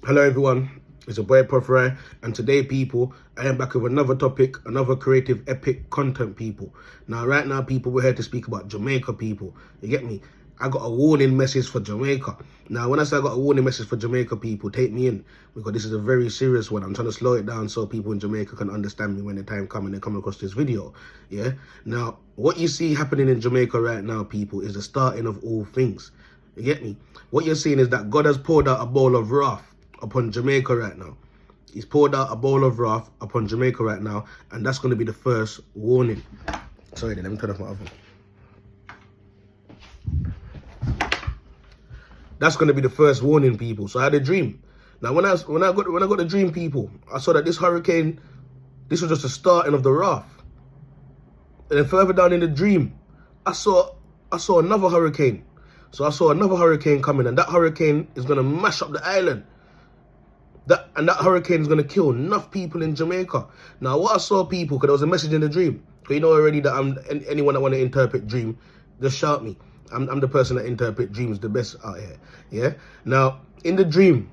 Hello everyone, it's your boy Proph Rye, and today people, I am back with another topic, another creative epic content people. Now right now people, we're here to speak about Jamaica people, you get me? I got a warning message for Jamaica. Now when I say I got a warning message for Jamaica people, take me in, because this is a very serious one. I'm trying to slow it down so people in Jamaica can understand me when the time comes and they come across this video, yeah? Now, what you see happening in Jamaica right now people is the starting of all things, you get me? What you're seeing is that God has poured out a bowl of wrath upon Jamaica right now. He's poured out a bowl of wrath upon Jamaica right now, and that's going to be the first warning. Sorry, let me turn off my oven. That's going to be the first warning, people. So I had a dream. Now, when I got the dream, people, I saw that this hurricane, this was just the starting of the wrath. And then further down in the dream, I saw another hurricane. So I saw another hurricane coming, and that hurricane is going to mash up the island. That hurricane is going to kill enough people in Jamaica. Now, what I saw, people, because there was a message in the dream. Because you know already that anyone that want to interpret dream, just shout me. I'm the person that interpret dreams the best out here. Yeah? Now, in the dream,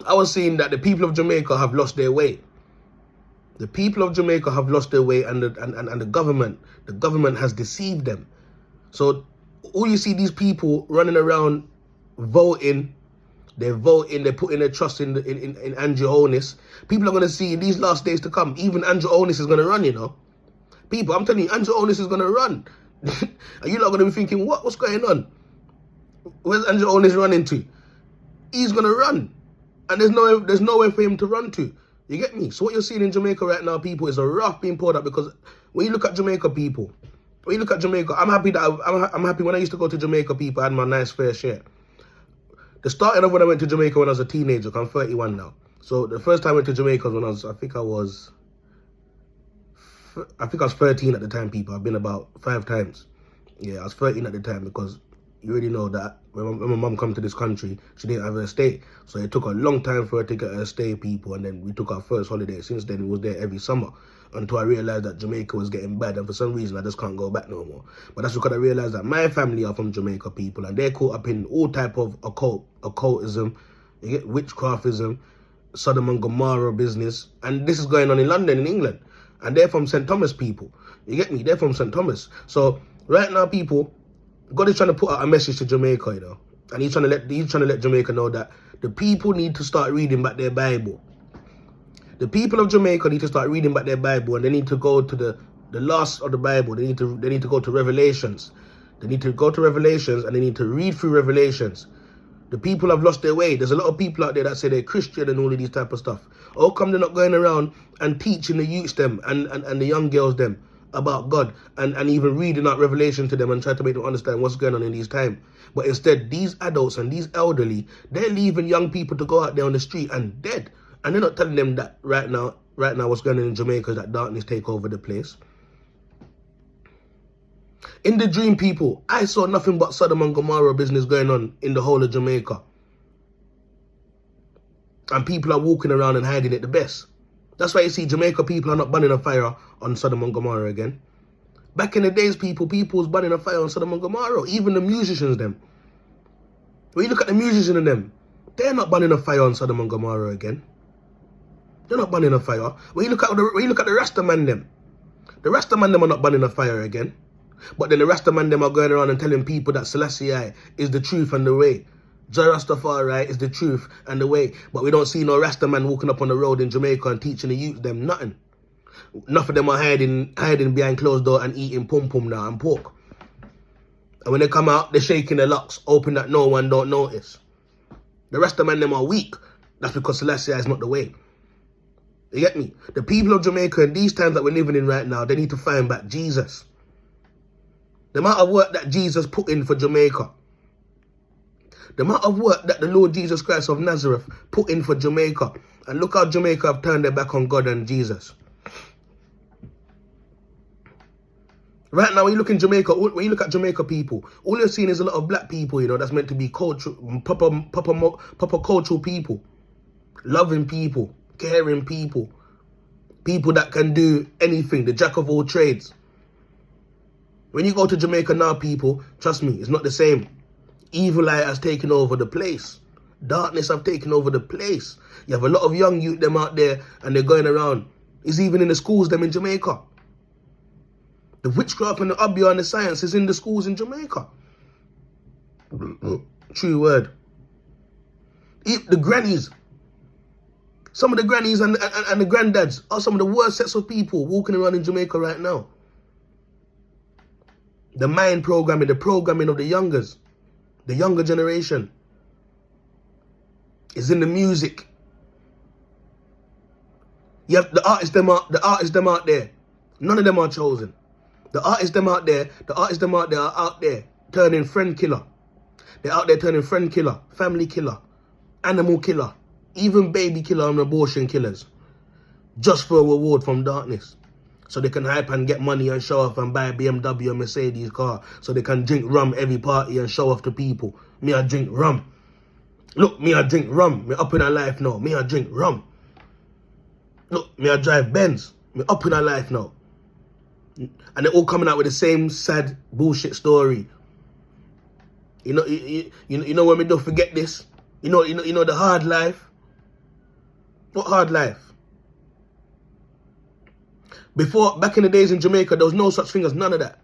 I was seeing that the people of Jamaica have lost their way. The people of Jamaica have lost their way, and the government has deceived them. So, all you see these people running around voting. They're voting, they're putting their trust in Andrew Holness. People are going to see in these last days to come, even Andrew Holness is going to run, you know. People, I'm telling you, Andrew Holness is going to run. And you're not going to be thinking, what's going on? Where's Andrew Holness running to? He's going to run. And there's nowhere for him to run to. You get me? So what you're seeing in Jamaica right now, people, is a wrath being poured out, because when you look at Jamaica, people, when you look at Jamaica, I'm happy that I'm happy when I used to go to Jamaica, people, I had my nice fair share. The starting of when I went to Jamaica when I was a teenager, I'm 31 now. So the first time I went to Jamaica was when I think I was 13 at the time, people. I've been about 5 times. Yeah, I was 13 at the time, because you already know that when my mum come to this country, she didn't have her estate. So it took a long time for her to get her estate, people. And then we took our first holiday. Since then, we was there every summer, until I realized that Jamaica was getting bad, and for some reason I just can't go back no more. But that's because I realized that my family are from Jamaica, people, and they're caught up in all type of occultism, you get witchcraftism, Sodom and Gomorrah business, and this is going on in London, in England, and they're from St. Thomas, people. You get me? They're from St. Thomas. So right now, people, God is trying to put out a message to Jamaica, you know, and he's trying to let Jamaica know that the people need to start reading back their Bible. The people of Jamaica need to start reading back their Bible, and they need to go to the last of the Bible. They need to go to Revelations. They need to go to Revelations, and they need to read through Revelations. The people have lost their way. There's a lot of people out there that say they're Christian and all of these type of stuff. How come they're not going around and teaching the youths them and the young girls them about God, and even reading out Revelation to them and try to make them understand what's going on in these times? But instead, these adults and these elderly, they're leaving young people to go out there on the street and dead. And they're not telling them that right now what's going on in Jamaica is that darkness take over the place. In the dream, people, I saw nothing but Sodom and Gomorrah business going on in the whole of Jamaica. And people are walking around and hiding it the best. That's why you see Jamaica people are not burning a fire on Sodom and Gomorrah again. Back in the days, people was burning a fire on Sodom and Gomorrah. Even the musicians, them. When you look at the musicians and them, they're not burning a fire on Sodom and Gomorrah again. They're not burning a fire. When you look at the Rasta man them, the Rasta man them are not burning a fire again. But then the Rasta man them are going around and telling people that Selassie is the truth and the way. Rastafari is the truth and the way. But we don't see no Rasta man walking up on the road in Jamaica and teaching the youth them nothing. Enough of them are hiding behind closed door and eating pum now and pork. And when they come out, they're shaking their locks, hoping that no one don't notice. The Rasta man them are weak. That's because Selassie is not the way. You get me? The people of Jamaica in these times that we're living in right now, they need to find back Jesus. The amount of work that Jesus put in for Jamaica. The amount of work that the Lord Jesus Christ of Nazareth put in for Jamaica. And look how Jamaica have turned their back on God and Jesus. Right now, when you look in Jamaica, when you look at Jamaica people, all you're seeing is a lot of black people, you know, that's meant to be cultural, proper cultural people. Loving people. Caring people. People that can do anything. The jack of all trades. When you go to Jamaica now, people, trust me, it's not the same. Evil eye has taken over the place. Darkness have taken over the place. You have a lot of young youth them out there and they're going around. It's even in the schools them in Jamaica. The witchcraft and the obeah and the science is in the schools in Jamaica. True word. The grannies. Some of the grannies and the granddads are some of the worst sets of people walking around in Jamaica right now. The mind programming, the programming of the youngers, the younger generation, is in the music. You have the artists them out there. None of them are chosen. The artists them out there are out there turning friend killer. They're out there turning friend killer, family killer, animal killer, even baby killer and abortion killers. Just for a reward from darkness. So they can hype and get money and show off and buy a BMW and Mercedes car. So they can drink rum every party and show off to people. Me, I drink rum. Look, me, I drink rum. Me up in our life now. Me, I drink rum. Look, me, I drive Benz. Me up in our life now. And they're all coming out with the same sad bullshit story. You know when we don't forget this? You know the hard life? What hard life? Back in the days in Jamaica, there was no such thing as none of that.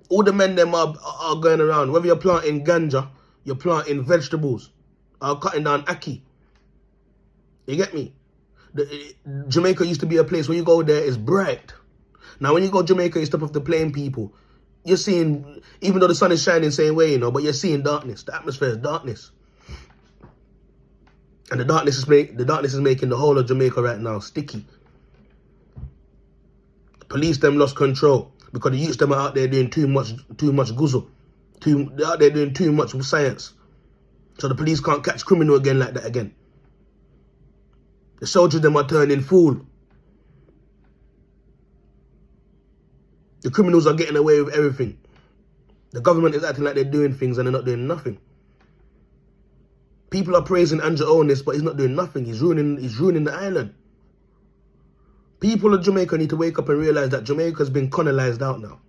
All the men them are going around. Whether you're planting ganja, you're planting vegetables, or cutting down ackee. You get me? Jamaica used to be a place where you go there, it's bright. Now when you go to Jamaica, you step off the plain people. You're seeing, even though the sun is shining the same way, but you're seeing darkness. The atmosphere is darkness. And the darkness is making the whole of Jamaica right now sticky. Police them lost control because the youths them are out there doing too much guzzle. They're out there doing too much science. So the police can't catch criminal again like that again. The soldiers them are turning fool. The criminals are getting away with everything. The government is acting like they're doing things and they're not doing nothing. People are praising Andrew Onis, but he's not doing nothing. He's ruining the island. People of Jamaica need to wake up and realize that Jamaica's been colonized out now.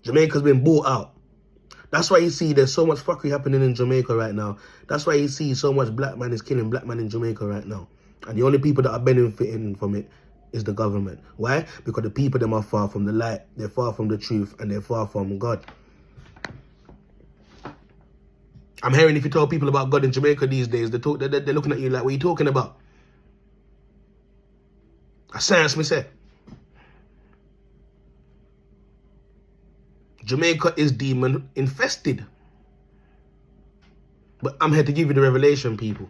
Jamaica's been bought out. That's why you see there's so much fuckery happening in Jamaica right now. That's why you see so much black man is killing black man in Jamaica right now. And the only people that are benefiting from it is the government. Why? Because the people them are far from the light, they're far from the truth, and they're far from God. I'm hearing if you tell people about God in Jamaica these days, they're looking at you like, what are you talking about? A science, me say. Jamaica is demon infested. But I'm here to give you the revelation, people.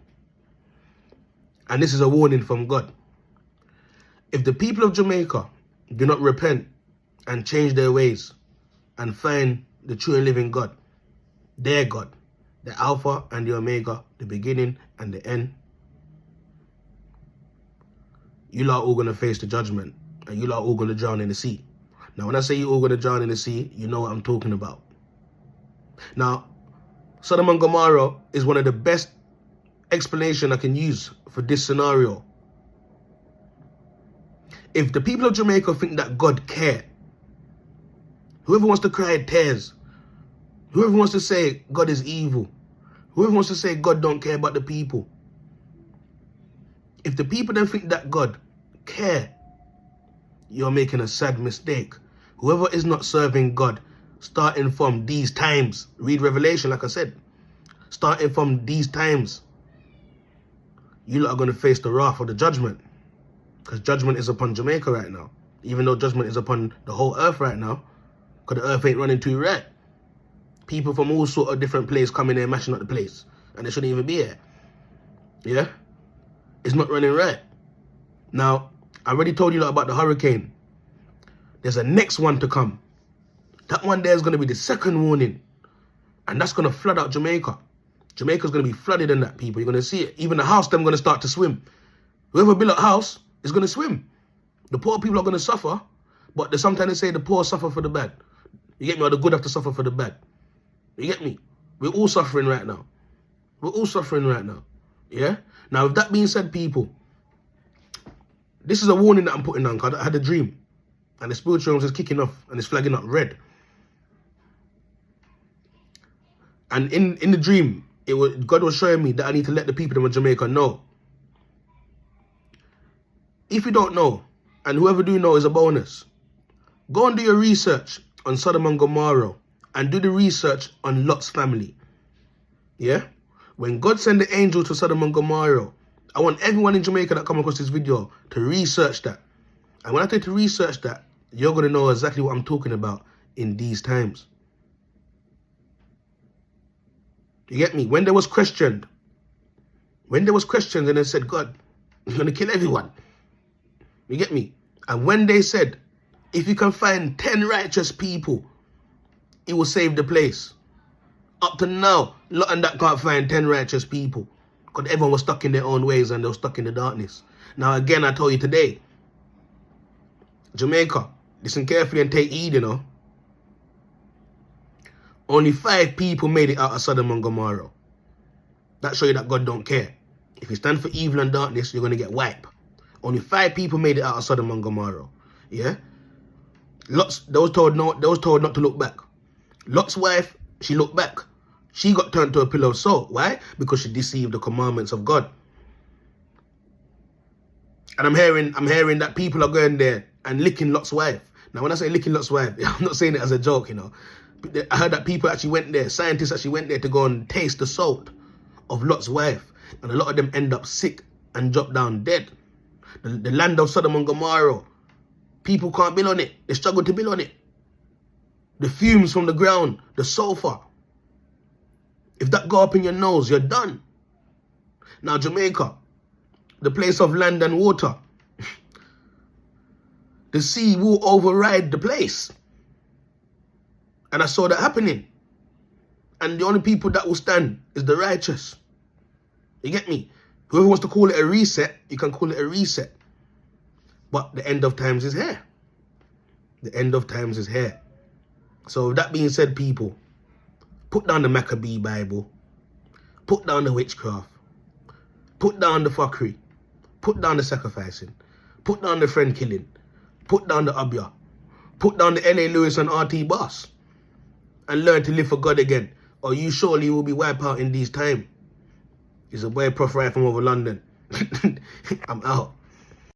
And this is a warning from God. If the people of Jamaica do not repent and change their ways and find the true and living God, their God, the Alpha and the Omega, the beginning and the end, you lot are all going to face the judgment and you lot are all going to drown in the sea. Now, when I say you're all going to drown in the sea, you know what I'm talking about. Now, Sodom and Gomorrah is one of the best explanation I can use for this scenario. If the people of Jamaica think that God cares, whoever wants to cry tears, whoever wants to say God is evil, whoever wants to say God don't care about the people, if the people then think that God care, you're making a sad mistake. Whoever is not serving God, starting from these times, read Revelation like I said, starting from these times, you lot are going to face the wrath of the judgment. Because judgment is upon Jamaica right now. Even though judgment is upon the whole earth right now. Because the earth ain't running too right. People from all sort of different places coming there mashing up the place. And they shouldn't even be here. Yeah? It's not running right. Now, I already told you lot about the hurricane. There's a next one to come. That one there is going to be the second warning. And that's going to flood out Jamaica. Jamaica's going to be flooded in that, people. You're going to see it. Even the house, them going to start to swim. Whoever built a house is going to swim. The poor people are going to suffer, but sometimes they say the poor suffer for the bad. You get me? Or the good have to suffer for the bad. You get me? We're all suffering right now. We're all suffering right now. Yeah? Now, with that being said, people, this is a warning that I'm putting down because I had a dream. And the spiritual realm is kicking off and it's flagging up red. And in the dream, God was showing me that I need to let the people of Jamaica know. If you don't know, and whoever do know is a bonus, go and do your research on Sodom and Gomorrah and do the research on Lot's family. Yeah? When God sent the angel to Sodom and Gomorrah, I want everyone in Jamaica that come across this video to research that. And when I tell you to research that, you're going to know exactly what I'm talking about in these times. You get me? When there was questioned, and they said, God, you're going to kill everyone. You get me? And when they said, if you can find 10 righteous people, it will save the place. Up to now, Lot and that can't find 10 righteous people. Because everyone was stuck in their own ways and they were stuck in the darkness. Now again, I told you today, Jamaica, listen carefully and take heed, you know. Only 5 people made it out of Sodom and Gomorrah. That shows you that God don't care. If you stand for evil and darkness, you're going to get wiped. Only 5 people made it out of Sodom and Gomorrah. Yeah? They was told not to look back. Lot's wife, she looked back. She got turned to a pillar of salt. Why? Because she deceived the commandments of God. And I'm hearing that people are going there and licking Lot's wife. Now, when I say licking Lot's wife, I'm not saying it as a joke, you know. I heard that people actually went there, scientists actually went there to go and taste the salt of Lot's wife. And a lot of them end up sick and drop down dead. The land of Sodom and Gomorrah, people can't build on it. They struggle to build on it. The fumes from the ground, the sulfur. If that go up in your nose, you're done. Now Jamaica, the place of land and water. The sea will override the place. And I saw that happening. And the only people that will stand is the righteous. You get me? Whoever wants to call it a reset, you can call it a reset. But the end of times is here. The end of times is here. So with that being said, people, put down the Maccabee Bible. Put down the witchcraft. Put down the fuckery. Put down the sacrificing. Put down the friend killing. Put down the abya. Put down the L.A. Lewis and R.T. Boss. And learn to live for God again, or you surely will be wiped out in these times. It's a boy Proph Rye from over London. I'm out.